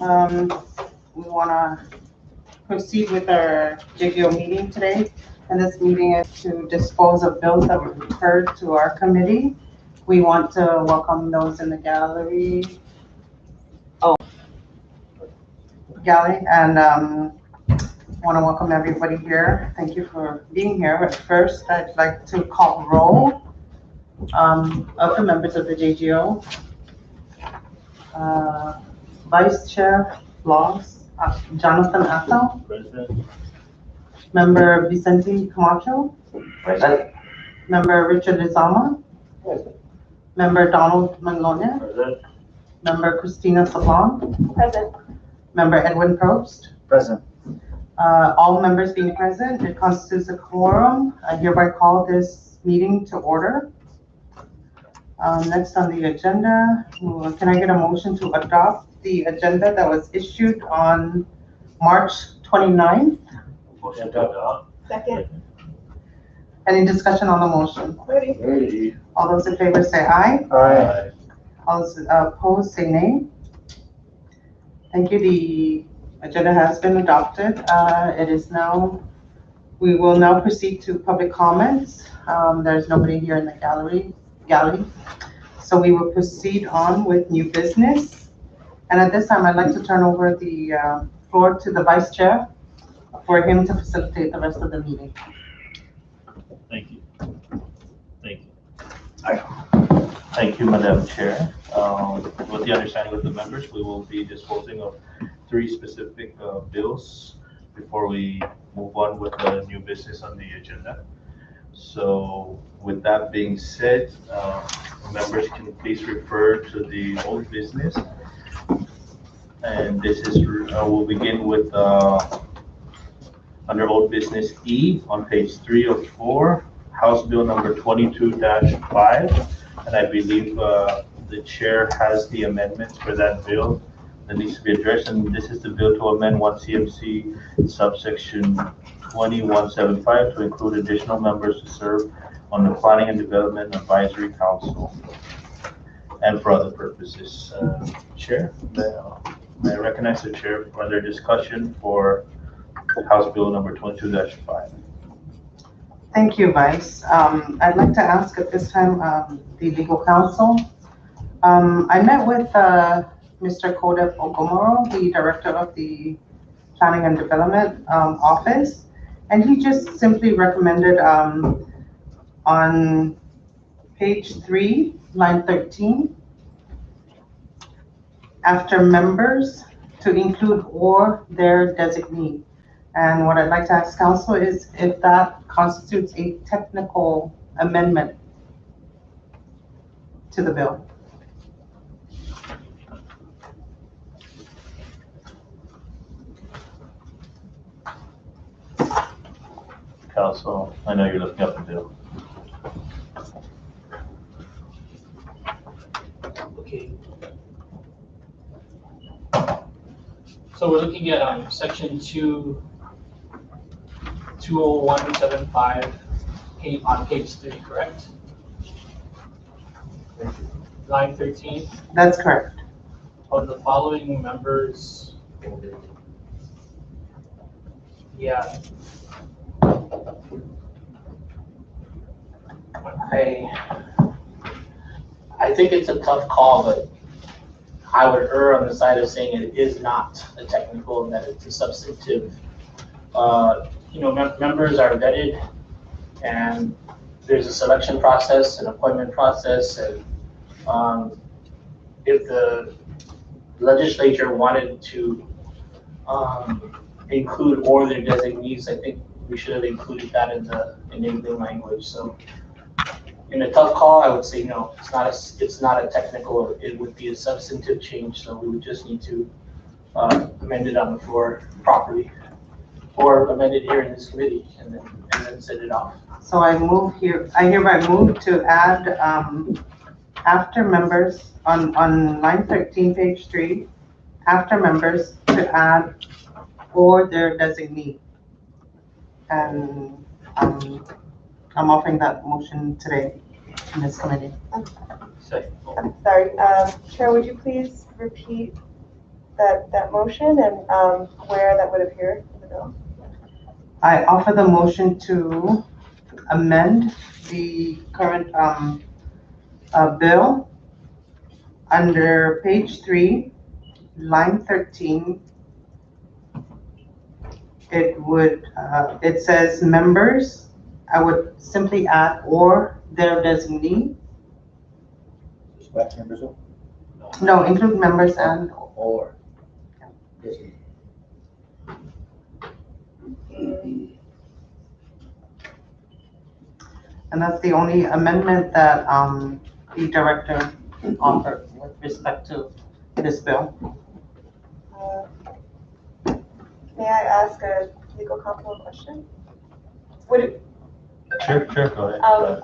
We want to proceed with our JGO meeting today. And this meeting is to dispose of bills that were referred to our committee. We want to welcome those in the gallery. And want to welcome everybody here. Thank you for being here. But first, I'd like to call roll of the members of the JGO. Vice Chair Laws, Jonathan Atto. Present. Member Vicente Camacho. Present. Member Richard Lizama. Present. Member Donald Manglona. Present. Member Christina Sablon. Present. Member Edwin Probst. Present. All members being present, it constitutes a quorum. I hereby call this meeting to order. Next on the agenda, can I get a motion to adopt the agenda that was issued on March 29th? Motion to adopt. Second. Any discussion on the motion? Ready. All those in favor say aye. Aye. All those opposed say nay. Thank you. The agenda has been adopted. We will now proceed to public comments. There's nobody here in the gallery. So we will proceed on with new business. And at this time, I'd like to turn over the floor to the Vice Chair for him to facilitate the rest of the meeting. Thank you. Thank you. Thank you, Madam Chair. With the understanding of the members, we will be disposing of 3 specific bills before we move on with the new business on the agenda. So with that being said, members can please refer to the old business. And this is, we'll begin with under old business E on page 3 of 4, House Bill number 22-5. And I believe the chair has the amendments for that bill that needs to be addressed. And this is the bill to amend 1 CMC subsection 2175 to include additional members to serve on the Planning and Development Advisory Council and for other purposes. Chair, may I recognize the chair for their discussion for House Bill number 22-5. Thank you, Vice. I'd like to ask at this time the legal counsel. I met with Mr. Kodef Ogomoro, the director of the Planning and Development Office, and he just simply recommended on page 3, line 13, after members to include or their designee. And what I'd like to ask counsel is if that constitutes a technical amendment to the bill. Council, I know you're looking up the bill. Okay. So we're looking at section 20175 on page 3, correct? Line 13. That's correct. Of the following members. Yeah. I think it's a tough call, but I would err on the side of saying it is not a technical and that it's a substantive. Members are vetted, and there's a selection process, an appointment process, and if the legislature wanted to include or their designees, I think we should have included that in the enabling language. So in a tough call, I would say no, it's not a technical, it would be a substantive change. So we would just need to amend it on the floor properly, or amend it here in this committee and then send it off. So I hereby move to add after members on line 13, page 3, after members to add or their designee. And I'm offering that motion today in this committee. Second. I'm sorry, Chair, would you please repeat that motion and where that would appear in the bill? I offer the motion to amend the current bill under page 3, line 13. It says members. I would simply add or their designee. Just black members or? No, include members and Or. Yes. And that's the only amendment that the director offered with respect to this bill. May I ask a legal counsel a question? Would it, Sure, go ahead.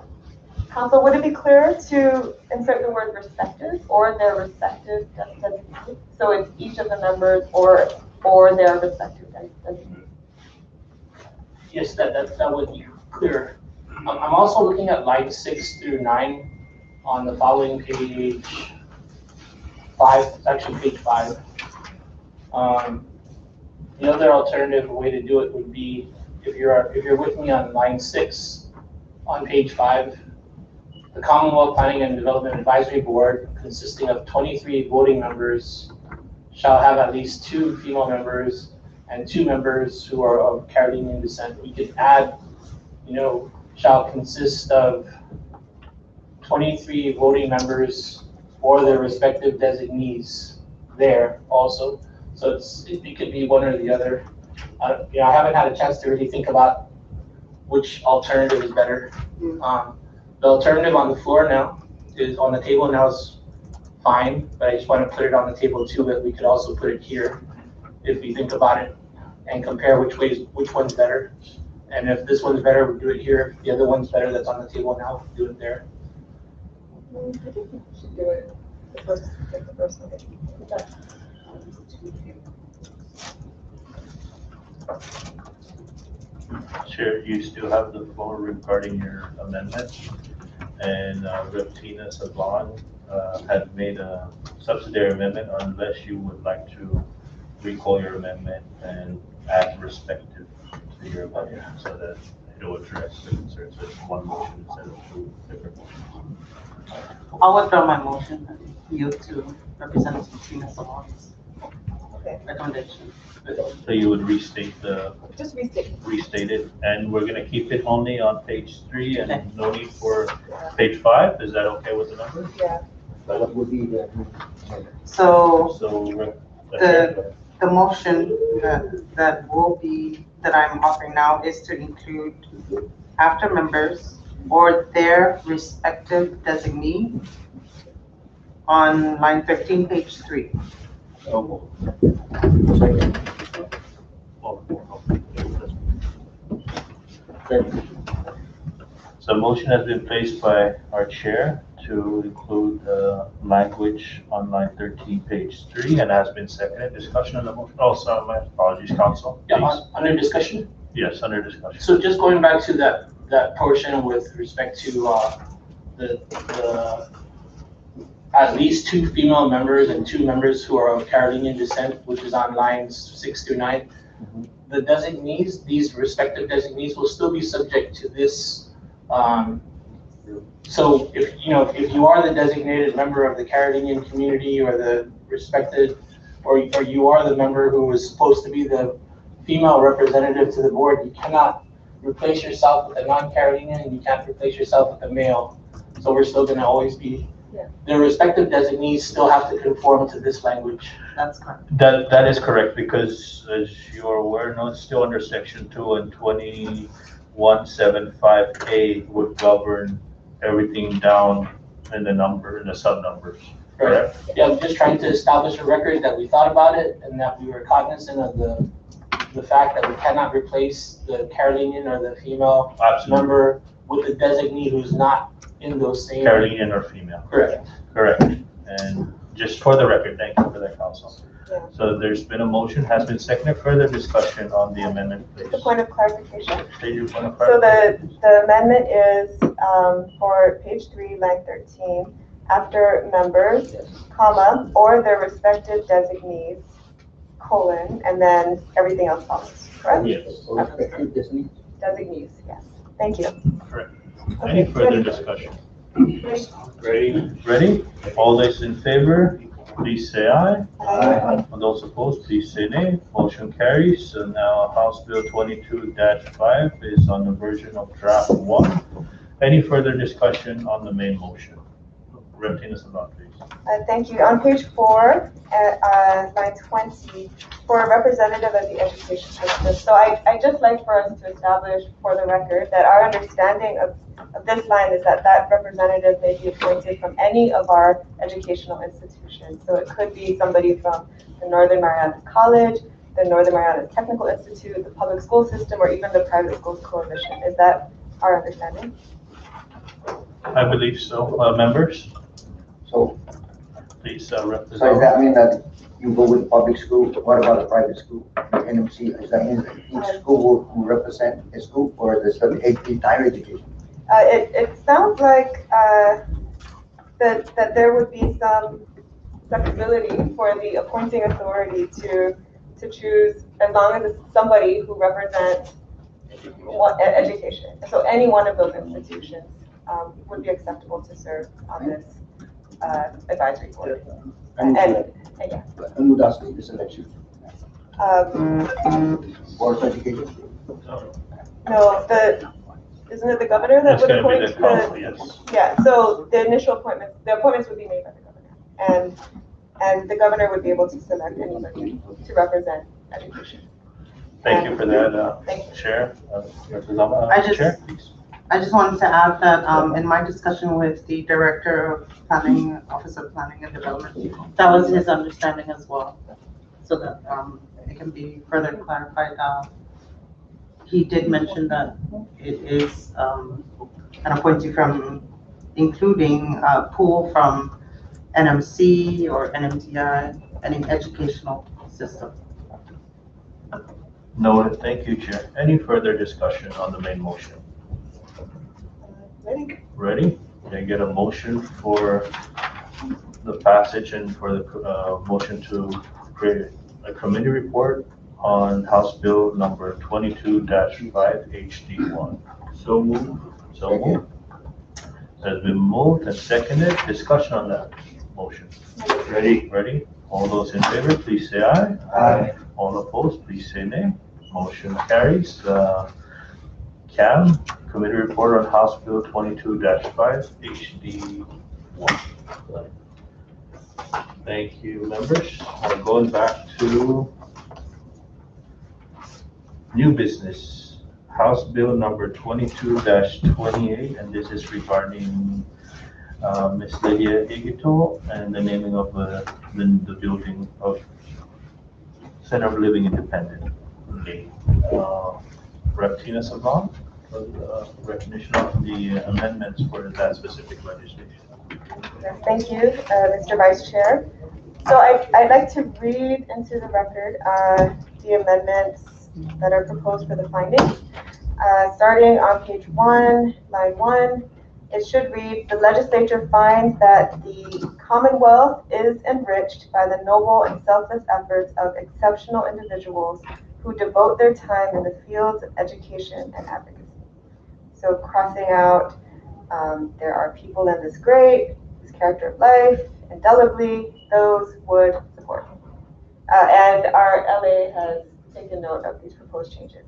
counsel, would it be clearer to insert the word respective or their respective designees? So it's each of the members or their respective designees? Yes, that would be clear. I'm also looking at line 6 through 9 on the following page 5, it's actually page 5. The other alternative way to do it would be, if you're with me on line 6 on page 5, the Commonwealth Planning and Development Advisory Board, consisting of 23 voting members, shall have at least 2 female members and 2 members who are of Carolinian descent. We could add, shall consist of 23 voting members or their respective designees there also. So it could be one or the other. I haven't had a chance to really think about which alternative is better. The alternative on the floor now on the table now is fine, but I just want to put it on the table too, that we could also put it here if we think about it and compare which one's better. And if this one's better, we'll do it here. If the other one's better that's on the table now, we'll do it there. I think we should do it the first one. Chair, you still have the floor regarding your amendment. And Rep. Tina Savon had made a subsidiary amendment, unless you would like to recall your amendment and add respective to your amendment so that it'll address the concerns with one motion instead of 2 different motions. I'll withdraw my motion and yield to Representative Tina Savon's recommendation. So you would restate Just restate. restate it, and we're gonna keep it only on page 3 and no need for page 5. Is that okay with the number? Yeah. So what would be the? So So the motion that I'm offering now is to include after members or their respective designee on line 15, page 3. Second. So a motion has been placed by our chair to include language on line 13, page 3, and has been seconded. Discussion on the motion. Oh, sorry, my apologies, council. Yeah, under discussion. Yes, under discussion. So just going back to that portion with respect to the at least 2 female members and 2 members who are of Carolinian descent, which is on lines 6 through 9. The designees, these respective designees, will still be subject to this. So if you are the designated member of the Carolinian community or the respected, or you are the member who is supposed to be the female representative to the board, you cannot replace yourself with a non-Carolinian, and you can't replace yourself with a male. So we're still going to always be. Their respective designees still have to conform to this language. That's correct. That is correct, because as you're aware, no, it's still under section 2, and 2175A would govern everything down in the sub numbers. Correct? Yeah, I'm just trying to establish a record that we thought about it and that we were cognizant of the fact that we cannot replace the Carolinian or the female member with the designee who's not in those same. Carolinian or female. Correct. Correct. And just for the record, thank you for that, council. Yeah. So there's been a motion, has been seconded. Further discussion on the amendment, please. Just a point of clarification. State your point of So clarification. the amendment is for page 3, line 13, after members, comma, or their respective designees, colon, and then everything else follows, correct? Yes. Or respective designees. Designees, yes. Thank you. Any further discussion? Ready? All those in favor, please say aye. Aye. And those opposed, please say nay. Motion carries. So now House Bill 22-5 is on the version of draft 1. Any further discussion on the main motion? Rep. Tina Sabah, please. Thank you. On page 4, line 20, for a representative of the education system. So I just like for us to establish for the record that our understanding of this line is that that representative may be appointed from any of our educational institutions. So it could be somebody from the Northern Marianas College, the Northern Marianas Technical Institute, the public school system, or even the private schools coalition. Is that our understanding? I believe so. Members, So, please so represent. does that mean that you go with public school? What about the private school, the NMC? Does that mean that each school will represent a school or the entire education? It sounds like that there would be some flexibility for the appointing authority to choose as long as it's somebody who represents education. So any one of those institutions would be acceptable to serve on this advisory board. And yeah. And who does this election? Board of Education? No, isn't it the governor that That's would gonna be appoint the council, yes. Yeah, so the initial appointments would be made by the governor. And the governor would be able to select anybody to represent education. Thank you for that, Thank you. Chair. Representative I just- Chair, please. I just wanted to add that in my discussion with the Director of Planning, Office of Planning and Development, that was his understanding as well. So that it can be further clarified. He did mention that it is an appointee from, including a pool from NMC or NMTI, any educational system. Noted. Thank you, Chair. Any further discussion on the main motion? Ready? Can I get a motion for the passage and for the motion to create a committee report on House Bill number 22-5 HD1? So moved. So moved. Has been moved and seconded. Discussion on that motion. Ready? All those in favor, please say aye. Aye. All opposed, please say nay. Motion carries. CAM, Committee Report on House Bill 22-5 HD1. Thank you, members. We're going back to new business. House Bill number 22-28, and this is regarding Ms. Lydia Igito and the naming of the building of Center of Living Independently. Rep. Tina Sabah, for the recognition of the amendments for that specific legislation. Yes, thank you, Mr. Vice Chair. So I'd like to read into the record the amendments that are proposed for the findings. Starting on page 1, line 1, it should read, the legislature finds that the Commonwealth is enriched by the noble and selfless efforts of exceptional individuals who devote their time in the fields of education and advocacy. So crossing out, there are people in this great, this character of life, indelibly, those would support. And our LA has taken note of these proposed changes.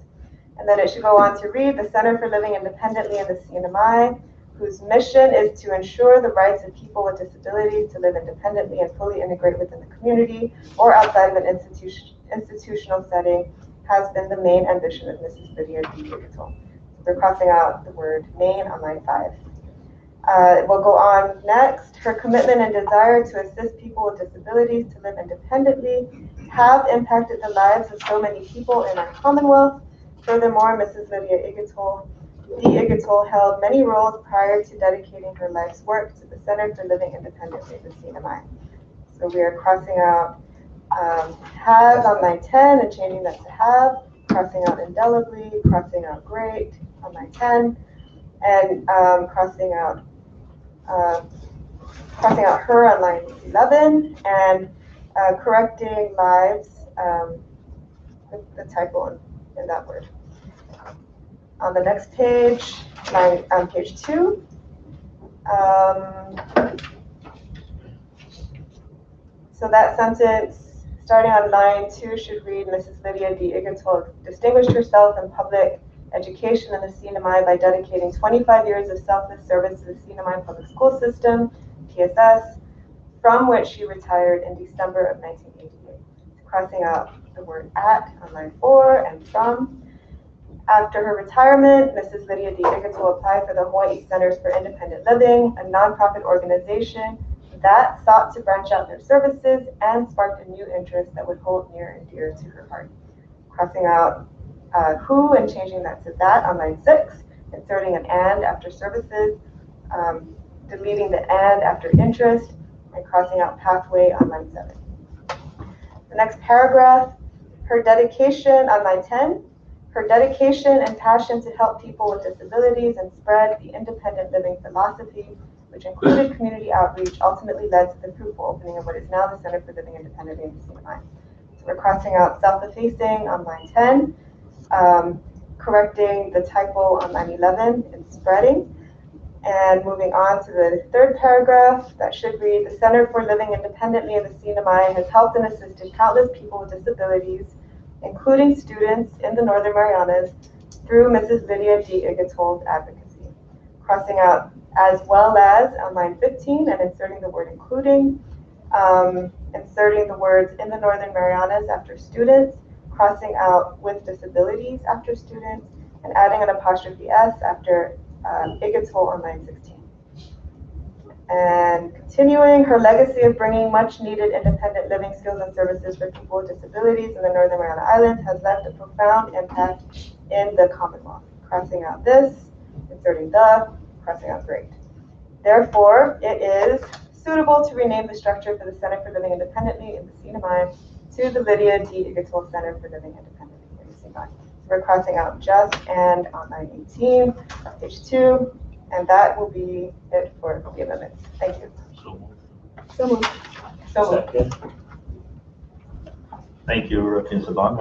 And then it should go on to read, the Center for Living Independently in the CNMI, whose mission is to ensure the rights of people with disabilities to live independently and fully integrate within the community or outside of an institutional setting, has been the main ambition of Mrs. Lydia Igito. We're crossing out the word main on line 5. We'll go on next. Her commitment and desire to assist people with disabilities to live independently have impacted the lives of so many people in our Commonwealth. Furthermore, Mrs. Lydia Igito held many roles prior to dedicating her life's work to the Center for Living Independently, the CNMI. So we are crossing out has on line 10 and changing that to have, crossing out indelibly, crossing out great on line 10, and crossing out her on line 11, and correcting lives the typo in that word. On the next page, on page 2, so that sentence, starting on line 2, should read, Mrs. Lydia D. Igatol distinguished herself in public education in the CNMI by dedicating 25 years of selfless service to the CNMI public school system, PSS, from which she retired in December of 1988. Crossing out the word at on line 4 and from. After her retirement, Mrs. Lydia D. Igatol applied for the Hawaii Centers for Independent Living, a nonprofit organization that sought to branch out their services and sparked a new interest that would hold near and dear to her heart. Crossing out who and changing that to that on line 6, inserting an and after services, deleting the and after interest, and crossing out pathway on line 7. The next paragraph, her dedication on line 10, her dedication and passion to help people with disabilities and spread the independent living philosophy, which included community outreach, ultimately led to the fruitful opening of what is now the Center for Living Independently in CNMI. So we're crossing out self-effacing on line 10, correcting the typo on line 11 in spreading, and moving on to the third paragraph that should read, the Center for Living Independently in the CNMI has helped and assisted countless people with disabilities, including students in the Northern Marianas, through Mrs. Lydia D. Igatol's advocacy. Crossing out as well as on line 15 and inserting the word including, inserting the words in the Northern Marianas after students, crossing out with disabilities after students, and adding an apostrophe S after Igatol on line 16. And continuing, her legacy of bringing much needed independent living skills and services for people with disabilities in the Northern Mariana Islands has left a profound impact in the Commonwealth. Crossing out this, inserting the, crossing out great. Therefore, it is suitable to rename the structure for the Center for Living Independently in the CNMI to the Lydia D. Igatol Center for Living Independently in the CNMI. So we're crossing out just and on line 18, page 2. And that will be it for the amendments. Thank you. So moved. Second. Thank you, Ratina Sablan.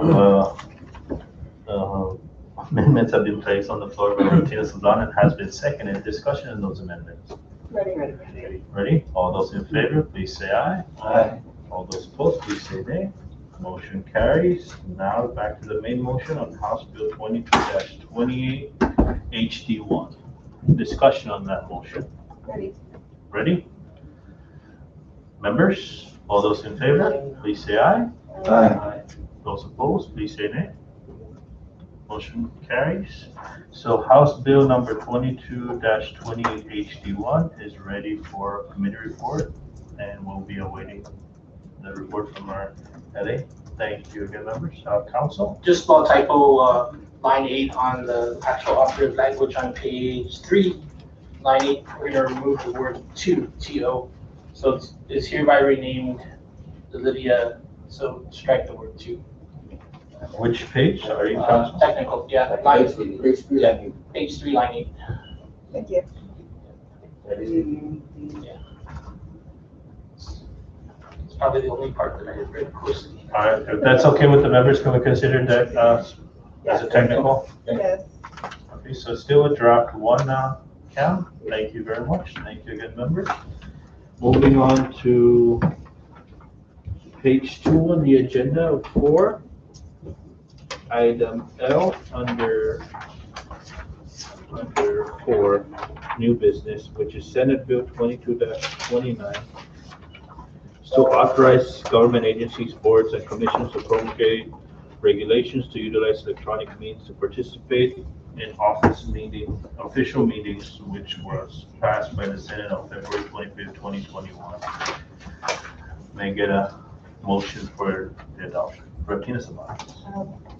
Amendments have been placed on the floor by Ratina Sablan and has been seconded. Discussion on those amendments. Ready? All those in favor, please say aye. Aye. All those opposed, please say nay. Motion carries. Now back to the main motion on House Bill 22-28 HD1. Discussion on that motion. Ready? Members, all those in favor, please say aye. Aye. Those opposed, please say nay. Motion carries. So House Bill number 22-28 HD1 is ready for committee report, and we'll be awaiting the report from our LA. Thank you again, members. Council? Just small typo, line 8 on the actual operative language on page 3. Line 8, we're going to remove the word to, T-O. So it's hereby renamed the Lydia, so strike the word to. Which page are you, Council? Technical, yeah, Page 3. page 3, line 8. Thank you. It's probably the only part that I had read closely. All right, if that's okay with the members, can we consider that as a technical? Yes. Okay, so still a draft 1 now, Cam. Thank you very much. Thank you again, members. Moving on to page 2 on the agenda of 4. Item L under 4, new business, which is Senate Bill 22-29. To authorize government agencies, boards, and commissions to promulgate regulations to utilize electronic means to participate in official meetings, which was passed by the Senate on February 25th, 2021. May I get a motion for the adoption? Ratina Sablan.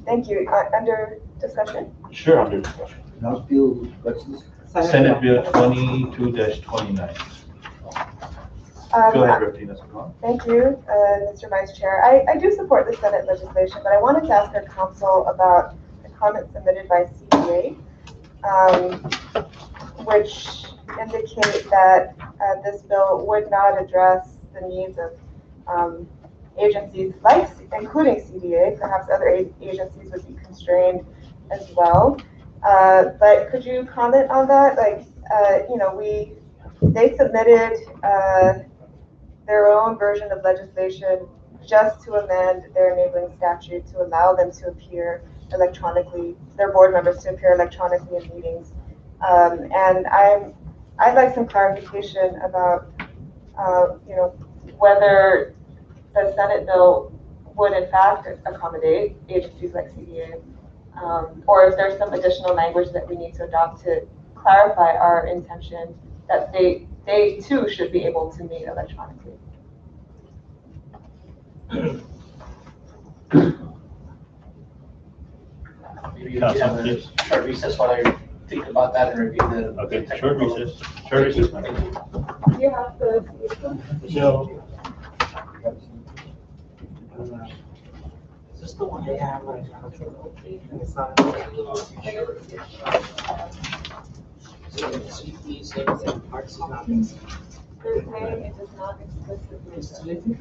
Thank you. Under discussion? Sure, under discussion. House Bill, what's this? Senate Bill 22-29. Go ahead, Ratina Sablan. Thank you, Mr. Vice Chair. I do support the Senate legislation, but I wanted to ask our council about the comments submitted by CPA, which indicate that this bill would not address the needs of agencies like, including CDA, perhaps other agencies would be constrained as well. But could you comment on that? Like, they submitted their own version of legislation just to amend their enabling statute to allow them to appear electronically, their board members to appear electronically in meetings. And I'd like some clarification about, whether the Senate bill would in fact accommodate agencies like CDA, or if there's some additional language that we need to adopt to clarify our intention that they too should be able to meet electronically. Maybe you have a short recess while I think about that and review the. Okay, short recess. Short recess, ma'am. Do you have the? No. Is this the one they have like and it's not? So CP says in parts of not. They're saying it does not explicitly.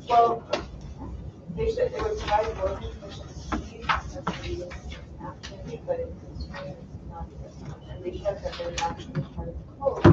Well, they said they would provide board information, but it's not, and they said that they're not part of the code.